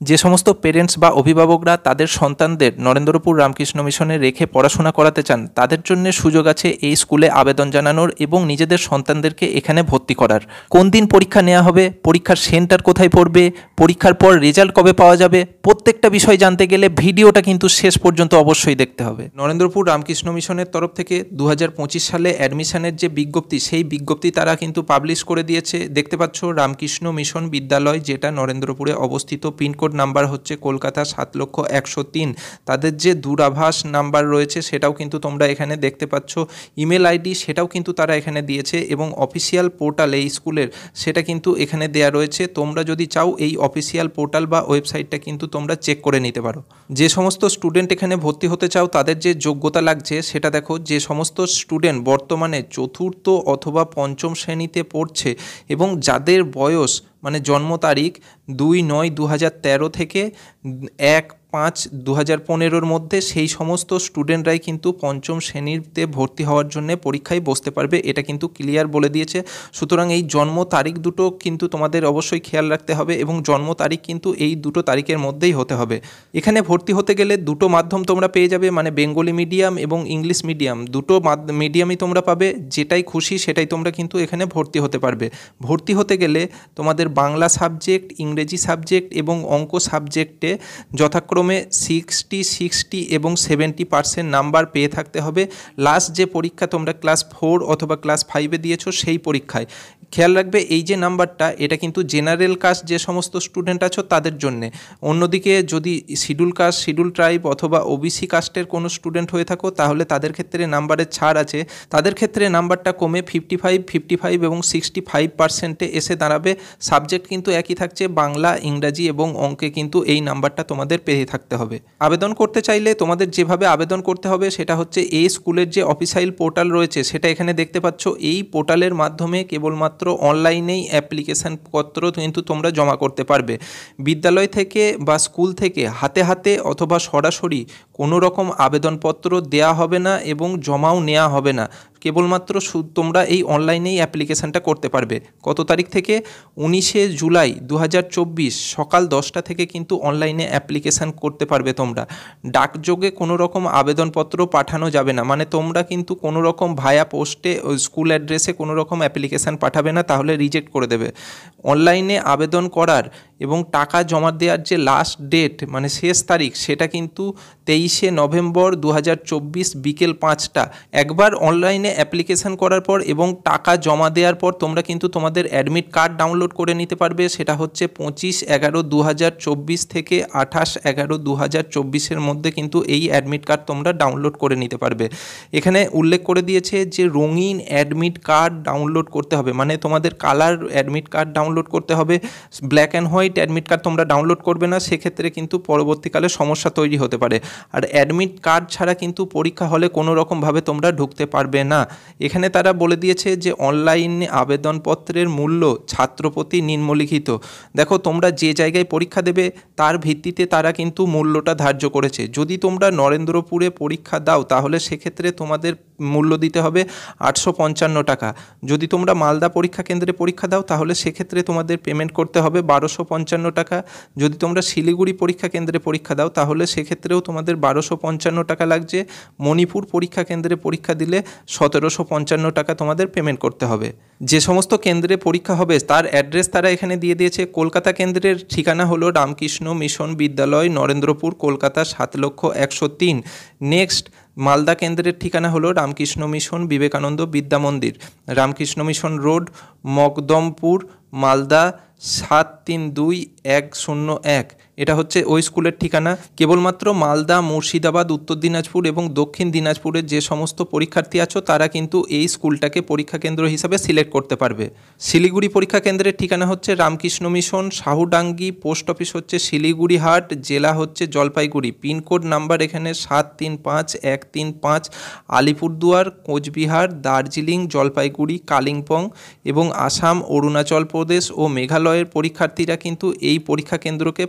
যে সমস্ত পেরেন্টস বা অভিভাবকরা তাদের সন্তানদের নরেন্দ্রপুর রামকৃষ্ণ মিশনে রেখে পড়াশোনা করাতে চান, তাদের জন্য সুযোগ আছে এই স্কুলে আবেদন জানানোর এবং নিজেদের সন্তানদেরকে এখানে ভর্তি করার। কোন দিন পরীক্ষা নেওয়া হবে, পরীক্ষার সেন্টার কোথায় পড়বে, পরীক্ষার পর রেজাল্ট কবে পাওয়া যাবে, প্রত্যেকটা বিষয় জানতে গেলে ভিডিওটা কিন্তু শেষ পর্যন্ত অবশ্যই দেখতে হবে। নরেন্দ্রপুর রামকৃষ্ণ মিশনের তরফ থেকে 2025 সালে অ্যাডমিশনের যে বিজ্ঞপ্তি, সেই বিজ্ঞপ্তি তারা কিন্তু পাবলিশ করে দিয়েছে। দেখতে পাচ্ছ রামকৃষ্ণ মিশন বিদ্যালয়, যেটা নরেন্দ্রপুরে অবস্থিত, পিনকোড নাম্বার হচ্ছে কলকাতা 7,01,03। তাদের যে দূরাভাষ নাম্বার রয়েছে সেটাও কিন্তু তোমরা এখানে দেখতে পাচ্ছ। ইমেল আইডি সেটাও কিন্তু তারা এখানে দিয়েছে এবং অফিসিয়াল পোর্টাল এই স্কুলের সেটা কিন্তু এখানে দেয়া রয়েছে। তোমরা যদি চাও এই অফিসিয়াল পোর্টাল বা ওয়েবসাইটটা কিন্তু তোমরা চেক করে নিতে পারো। যে সমস্ত স্টুডেন্ট এখানে ভর্তি হতে চাও তাদের যে যোগ্যতা লাগছে সেটা দেখো। যে সমস্ত স্টুডেন্ট বর্তমানে চতুর্থ অথবা পঞ্চম শ্রেণীতে পড়ছে এবং যাদের বয়স মানে জন্ম তারিখ 2/9/2013 থেকে 1/5/2015 মধ্যে, সেই সমস্ত স্টুডেন্টরাই কিন্তু পঞ্চম শ্রেণীতে ভর্তি হওয়ার জন্য পরীক্ষায় বসতে পারবে। এটা কিন্তু ক্লিয়ার বলে দিয়েছে। সুতরাং এই জন্ম তারিখ দুটো কিন্তু তোমাদের অবশ্যই খেয়াল রাখতে হবে এবং জন্ম তারিখ কিন্তু এই দুটো তারিখের মধ্যেই হতে হবে। এখানে ভর্তি হতে গেলে দুটো মাধ্যম তোমরা পেয়ে যাবে, মানে বেঙ্গলি মিডিয়াম এবং ইংলিশ মিডিয়াম, দুটো মিডিয়ামই তোমরা পাবে। যেটাই খুশি সেটাই তোমরা কিন্তু এখানে ভর্তি হতে পারবে। ভর্তি হতে গেলে তোমাদের বাংলা সাবজেক্ট, ইংরেজি সাবজেক্ট এবং অঙ্ক সাবজেক্টে যথাক্রমে 60, 60 এবং 70% নাম্বার পেয়ে থাকতে হবে। লাস্ট যে পরীক্ষা তোমরা ক্লাস 4 অথবা ক্লাস 5-এ দিয়েছো সেই পরীক্ষায়। খেয়াল রাখবে এই যে নাম্বারটা, এটা কিন্তু জেনারেল কাস্ট যে সমস্ত স্টুডেন্ট আছো তাদের জন্যে। অন্যদিকে যদি শিডিউল কাস্ট, শিডিউল ট্রাইব অথবা ওবিসি কাস্টের কোনো স্টুডেন্ট হয়ে থাকো তাহলে তাদের ক্ষেত্রে নাম্বারের ছাড় আছে। তাদের ক্ষেত্রে নাম্বারটা কমে 55, 55 এবং 65%-এ এসে দাঁড়াবে। সাবজেক্ট কিন্তু একই থাকছে, বাংলা, ইংরাজি এবং অঙ্কে কিন্তু এই নাম্বারটা তোমাদের পেয়ে থাকতে হবে। আবেদন করতে চাইলে তোমাদের যেভাবে আবেদন করতে হবে সেটা হচ্ছে এই স্কুলের যে অফিসিয়াল পোর্টাল রয়েছে সেটা এখানে দেখতে পাচ্ছ। এই পোর্টালের মাধ্যমে কেবলমাত্র অনলাইনেই অ্যাপ্লিকেশান পত্র কিন্তু তোমরা জমা করতে পারবে। বিদ্যালয় থেকে বা স্কুল থেকে হাতে হাতে অথবা সরাসরি কোনো রকম আবেদনপত্র দেয়া হবে না এবং জমাও নেওয়া হবে না। কেবলমাত্র তোমরা এই অনলাইনেই অ্যাপ্লিকেশানটা করতে পারবে। কত তারিখ থেকে? 19শে জুলাই 2024 সকাল 10টা থেকে কিন্তু অনলাইনে অ্যাপ্লিকেশান করতে পারবে তোমরা। ডাকযোগে কোনো রকম আবেদনপত্র পাঠানো যাবে না, মানে তোমরা কিন্তু কোনো রকম ভায়া পোস্টে স্কুল অ্যাড্রেসে কোনো রকম অ্যাপ্লিকেশান পাঠাবে না, তাহলে রিজেক্ট করে দেবে। অনলাইনে আবেদন করার এবং টাকা জমা দেওয়ার যে লাস্ট ডেট মানে শেষ তারিখ সেটা কিন্তু 23শে নভেম্বর 2024 বিকেল 5টা। একবার অনলাইনে অ্যাপ্লিকেশান করার পর এবং টাকা জমা দেওয়ার পর তোমরা কিন্তু তোমাদের অ্যাডমিট কার্ড ডাউনলোড করে নিতে পারবে। সেটা হচ্ছে 25/11/2024 থেকে 28/11/2024 মধ্যে কিন্তু এই অ্যাডমিট কার্ড তোমরা ডাউনলোড করে নিতে পারবে। এখানে উল্লেখ করে দিয়েছে যে রঙিন অ্যাডমিট কার্ড ডাউনলোড করতে হবে, মানে তোমাদের কালার অ্যাডমিট কার্ড ডাউনলোড করতে হবে। Black and white admit card তোমরা ডাউনলোড করবে না, সেক্ষেত্রে কিন্তু পরবর্তীকালে সমস্যা তৈরি হতে পারে। আর অ্যাডমিট কার্ড ছাড়া কিন্তু পরীক্ষা হলে কোনো রকমভাবে তোমরা ঢুকতে পারবে না। এখানে তারা বলে দিয়েছে যে অনলাইনে আবেদনপত্রের মূল্য ছাত্রপ্রতি নিম্নলিখিত। দেখো তোমরা যে জায়গায় পরীক্ষা দেবে তার ভিত্তিতে তারা কিন্তু মূল্যটা ধার্য করেছে। যদি তোমরা নরেন্দ্রপুরে পরীক্ষা দাও তাহলে সেক্ষেত্রে তোমাদের মূল্য দিতে হবে 855 টাকা। যদি তোমরা মালদা পরীক্ষা কেন্দ্রে পরীক্ষা দাও তাহলে সেক্ষেত্রে তোমাদের পেমেন্ট করতে হবে 1255 টাকা। যদি তোমরা শিলিগুড়ি পরীক্ষা কেন্দ্রে পরীক্ষা দাও তাহলে সেক্ষেত্রেও তোমাদের 1255 টাকা লাগছে। মণিপুর পরীক্ষা কেন্দ্রে পরীক্ষা দিলে 1755 টাকা তোমাদের পেমেন্ট করতে হবে। যে সমস্ত কেন্দ্রে পরীক্ষা হবে তার অ্যাড্রেস তারা এখানে দিয়ে দিয়েছে। কলকাতা কেন্দ্রের ঠিকানা হলো রামকৃষ্ণ মিশন বিদ্যালয়, নরেন্দ্রপুর, কলকাতা 7,01,03। নেক্সট মালদা কেন্দ্রের ঠিকানা হলো রামকৃষ্ণ মিশন বিবেকানন্দ বিদ্যা মন্দির, রামকৃষ্ণ মিশন রোড, মকদমপুর, মালদা 732-101। এটা হচ্ছে ওই স্কুলের ঠিকানা। কেবলমাত্র মালদা, মুর্শিদাবাদ, উত্তর দিনাজপুর এবং দক্ষিণ দিনাজপুরের যে সমস্ত পরীক্ষার্থী আছো তারা কিন্তু এই স্কুলটাকে পরীক্ষা কেন্দ্র হিসাবে সিলেক্ট করতে পারবে। শিলিগুড়ি পরীক্ষা কেন্দ্রের ঠিকানা হচ্ছে Ramakrishna mission, Shahudangi, post office হচ্ছে শিলিগুড়ি হাট, জেলা হচ্ছে জলপাইগুড়ি, পিনকোড নাম্বার এখানে 735-135। আলিপুরদুয়ার, কোচবিহার, দার্জিলিং, জলপাইগুড়ি, কালিম্পং এবং আসাম, অরুণাচল প্রদেশ ও মেঘালয় বিদ্যালয়ের পরীক্ষার্থীরা কিন্তু এই পরীক্ষা কেন্দ্রকে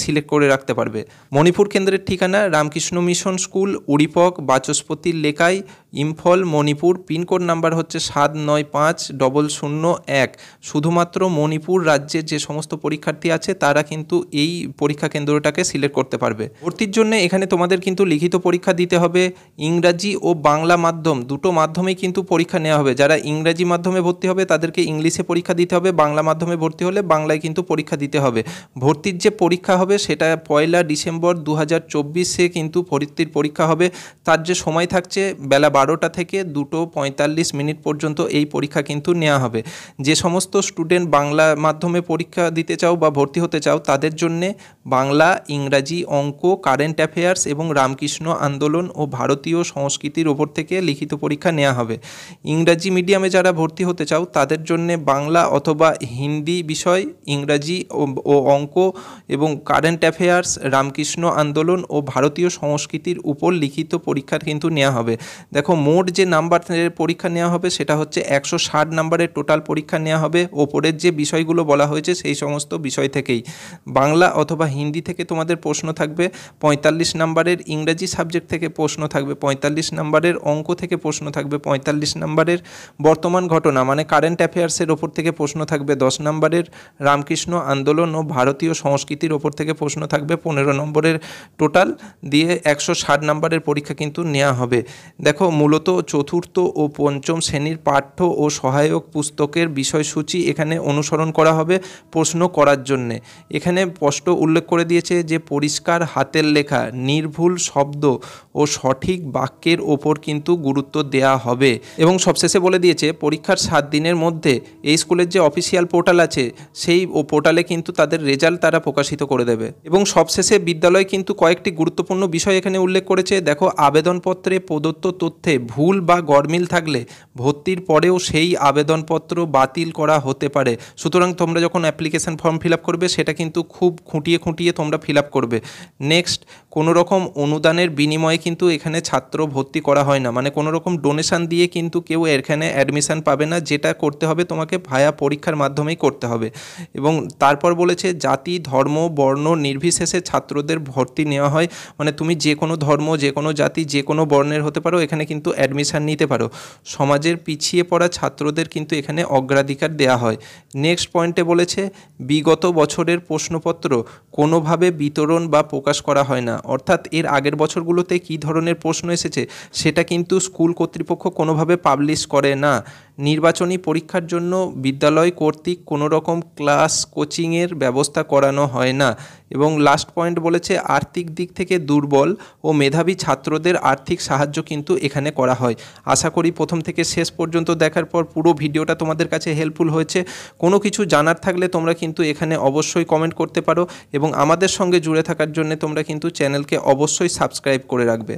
সিলেক্ট করে রাখতে পারবে। মণিপুর কেন্দ্রের ঠিকানা রামকৃষ্ণ মিশন স্কুল, উড়িপক, বাচস্পতির লেকাই, ইম্ফল, মণিপুর। পিনকোড নাম্বার হচ্ছে 795001। শুধুমাত্র মণিপুর রাজ্যের যে সমস্ত পরীক্ষার্থী আছে তারা কিন্তু এই পরীক্ষা কেন্দ্রটাকে সিলেক্ট করতে পারবে। ভর্তির জন্য এখানে তোমাদের কিন্তু লিখিত পরীক্ষা দিতে হবে। ইংরাজি ও বাংলা মাধ্যম দুটো মাধ্যমেই কিন্তু পরীক্ষা নেওয়া হবে। যারা ইংরাজি মাধ্যমে ভর্তি হবে তাদেরকে ইংলিশে পরীক্ষা দিতে হবে, বাংলা মাধ্যমে ভর্তি হলে বাংলায় কিন্তু পরীক্ষা দিতে হবে। ভর্তির যে পরীক্ষা হবে সেটা 1 ডিসেম্বর 2024 কিন্তু ভর্তির পরীক্ষা হবে। তার যে সময় থাকছে বেলা 12টা থেকে 2:45 পর্যন্ত এই পরীক্ষা কিন্তু নেওয়া হবে। যে সমস্ত স্টুডেন্ট বাংলা মাধ্যমে পরীক্ষা দিতে চাও বা ভর্তি হতে চাও তাদের জন্যে বাংলা, ইংরাজি, অঙ্ক, কারেন্ট অ্যাফেয়ার্স এবং রামকৃষ্ণ আন্দোলন ও ভারতীয় সংস্কৃতির ওপর থেকে লিখিত পরীক্ষা নেওয়া হবে। ইংরাজি মিডিয়ামে যারা ভর্তি হতে চাও তাদের জন্যে বাংলা অথবা হিন্দি বিষয়, ইংরাজি ও অঙ্ক এবং কারেন্ট অ্যাফেয়ার্স, রামকৃষ্ণ আন্দোলন ও ভারতীয় সংস্কৃতির উপর লিখিত পরীক্ষা কিন্তু নেওয়া হবে। দেখো মোট যে নাম্বারের পরীক্ষা নেওয়া হবে সেটা হচ্ছে 160 নাম্বারের টোটাল পরীক্ষা নেওয়া হবে। ওপরের যে বিষয়গুলো বলা হয়েছে সেই সমস্ত বিষয় থেকেই বাংলা অথবা হিন্দি থেকে তোমাদের প্রশ্ন থাকবে 45 নাম্বারের, ইংরাজি সাবজেক্ট থেকে প্রশ্ন থাকবে 45 নাম্বারের, অঙ্ক থেকে প্রশ্ন থাকবে 45 নাম্বারের, বর্তমান ঘটনা মানে কারেন্ট অ্যাফেয়ার্সের ওপর থেকে প্রশ্ন থাকবে 10 নাম্বারের, রামকৃষ্ণ আন্দোলন ও ভারতীয় সংস্কৃতির ওপর থেকে প্রশ্ন থাকবে 15 নম্বরের। টোটাল দিয়ে 160 নাম্বারের পরীক্ষা কিন্তু নেওয়া হবে। দেখো মূলত চতুর্থ ও পঞ্চম শ্রেণীর পাঠ্য ও সহায়ক পুস্তকের বিষয়সূচি এখানে অনুসরণ করা হবে প্রশ্ন করার জন্যে। এখানে স্পষ্ট উল্লেখ করে দিয়েছে যে পরিষ্কার হাতের লেখা, নির্ভুল শব্দ ও সঠিক বাক্যের ওপর কিন্তু গুরুত্ব দেওয়া হবে। এবং সবশেষে বলে দিয়েছে পরীক্ষার 7 দিনের মধ্যে এই স্কুলের যে অফিসিয়াল পোর্টাল আছে সেই পোর্টালে কিন্তু তাদের রেজাল্ট তারা প্রকাশিত করে দেবে। এবং সবশেষে বিদ্যালয় কিন্তু কয়েকটি গুরুত্বপূর্ণ বিষয় এখানে উল্লেখ করেছে। দেখো আবেদনপত্রে প্রদত্ত তথ্যে ভুল বা গরমিল থাকলে ভর্তির পরেও সেই আবেদনপত্র বাতিল করা হতে পারে। সুতরাং তোমরা যখন অ্যাপ্লিকেশন ফর্ম ফিল আপ করবে সেটা কিন্তু খুব খুঁটিয়ে তোমরা ফিল আপ করবে। নেক্সট, কোনো রকম অনুদানের বিনিময়ে কিন্তু এখানে ছাত্র ভর্তি করা হয় না, মানে কোনো রকম ডোনেশন দিয়ে কিন্তু কেউ এখানে অ্যাডমিশন পাবে না। যেটা করতে হবে তোমাকে ভায়া পরীক্ষার মাধ্যমেই করতে হবে। এবং তারপর বলেছে জাতি, ধর্ম, বর্ণ নির্বিশেষে ছাত্রদের ভর্তি নেওয়া হয়, মানে তুমি যে কোনো ধর্ম, যে কোনো জাতি, যে কোনো বর্ণের হতে পারো, এখানে কিন্তু অ্যাডমিশন নিতে পারো। সমাজের পিছিয়ে পড়া ছাত্রদের কিন্তু এখানে অগ্রাধিকার দেওয়া হয়। নেক্সট পয়েন্টে বলেছে বিগত বছরের প্রশ্নপত্র কোনোভাবে বিতরণ বা প্রকাশ করা হয় না, অর্থাৎ এর আগের বছরগুলোতে কী ধরনের প্রশ্ন এসেছে সেটা কিন্তু স্কুল কর্তৃপক্ষ কোনোভাবে পাবলিশ করে না। নির্বাচনী পরীক্ষার জন্য বিদ্যালয় কর্তৃক কোনো রকম ক্লাস কোচিংয়ের ব্যবস্থা করানো হয় না। এবং লাস্ট পয়েন্ট বলেছে আর্থিক দিক থেকে দুর্বল ও মেধাবী ছাত্রদের আর্থিক সাহায্য কিন্তু এখানে করা হয়। আশা করি প্রথম থেকে শেষ পর্যন্ত দেখার পর পুরো ভিডিওটা তোমাদের কাছে হেল্পফুল হয়েছে। কোনো কিছু জানার থাকলে তোমরা কিন্তু এখানে অবশ্যই কমেন্ট করতে পারো এবং আমাদের সঙ্গে জুড়ে থাকার জন্য তোমরা কিন্তু চ্যানেলকে অবশ্যই সাবস্ক্রাইব করে রাখবে।